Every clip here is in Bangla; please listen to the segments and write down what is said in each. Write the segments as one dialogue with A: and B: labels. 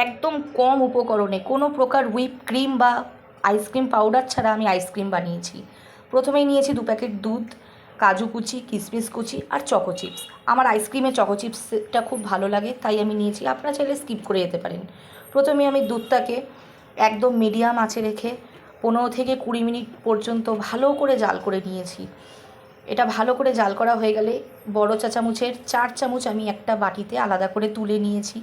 A: একদম কম উপকরণে কোনো প্রকার হুইপ ক্রিম বা আইসক্রিম পাউডার ছাড়া আমি আইসক্রিম বানিয়েছি। প্রথমেই নিয়েছি 2 প্যাকেট দুধ, কাজু কুচি, কিশমিশ কুচি আর চকো চিপস। আমার আইসক্রিমে চকো চিপসটা খুব ভালো লাগে, তাই আমি নিয়েছি। আপনারা চাইলে স্কিপ করে যেতে পারেন। প্রথমে আমি দুধটাকে একদম মিডিয়াম আঁচে রেখে 15 থেকে 20 মিনিট পর্যন্ত ভালো করে জাল করে নিয়েছি। এটা ভালো করে জাল করা হয়ে গেলে বড় চা চামচের 4 চামচ আমি একটা বাটিতে আলাদা করে তুলে নিয়েছি।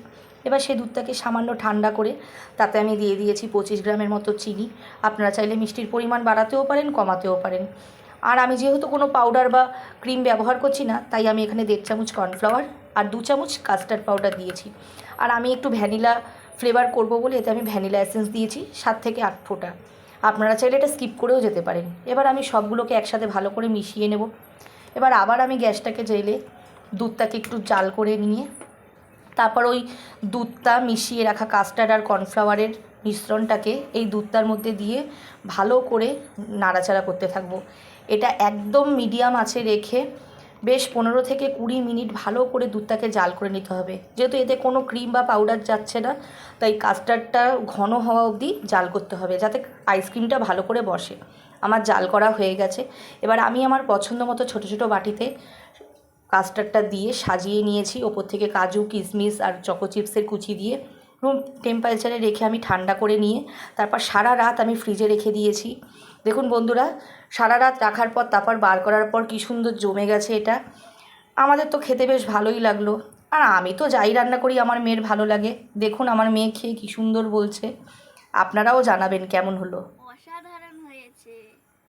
A: এবার সে দুধটাকে সামান্য ঠান্ডা করে তাতে আমি দিয়ে দিয়েছি 25 গ্রামের মতো চিনি। আপনারা চাইলে মিষ্টির পরিমাণ বাড়াতেও পারেন, কমাতেও পারেন। আর আমি যেহেতু কোনো পাউডার বা ক্রিম ব্যবহার করছি না, তাই আমি এখানে 1.5 চামচ কর্নফ্লাওয়ার আর 2 চামচ কাস্টার্ড পাউডার দিয়েছি। আর আমি একটু ভ্যানিলা ফ্লেভার করব বলে এতে আমি ভ্যানিলা এসেন্স দিয়েছি 7 থেকে 8 ফোঁটা। আপনারা চাইলে এটা স্কিপ করেও যেতে পারেন। এবার আমি সবগুলোকে একসাথে ভালো করে মিশিয়ে নেব। এবার আবার আমি গ্যাসটাকে জ্বেলে দুধটাকে একটু জাল করে নিয়ে তারপর ওই দুধটা মিশিয়ে রাখা কাস্টার্ড আর কর্নফ্লাওয়ারের মিশ্রণটাকে এই দুধটার মধ্যে দিয়ে ভালো করে নাড়াচাড়া করতে থাকবো। এটা একদম মিডিয়াম আঁচে রেখে বেশ 15 থেকে 20 মিনিট ভালো করে দুধটাকে জাল করে নিতে হবে। যেহেতু এতে কোনো ক্রিম বা পাউডার যাচ্ছে না, তাই কাস্টার্ডটা ঘন হওয়া অবধি জাল করতে হবে যাতে আইসক্রিমটা ভালো করে বসে। আমার জাল করা হয়ে গেছে। এবার আমি আমার পছন্দ মতো ছোটো ছোটো বাটিতে কাস্টার্ডটা দিয়ে সাজিয়ে নিয়েছি। ওপর থেকে কাজু, কিশমিশ আর চকো চিপসের কুচি দিয়ে রুম টেম্পারেচারে রেখে আমি ঠান্ডা করে নিয়ে তারপর সারা রাত আমি ফ্রিজে রেখে দিয়েছি। দেখুন বন্ধুরা, সারা রাত রাখার পর তারপর বার করার পর কী সুন্দর জমে গেছে এটা। আমাদের তো খেতে বেশ ভালোই লাগলো। আর আমি তো যাই রান্না করি আমার মেয়ের ভালো লাগে। দেখুন আমার মেয়ে খেয়ে কী সুন্দর বলছে। আপনারাও জানাবেন কেমন হলো।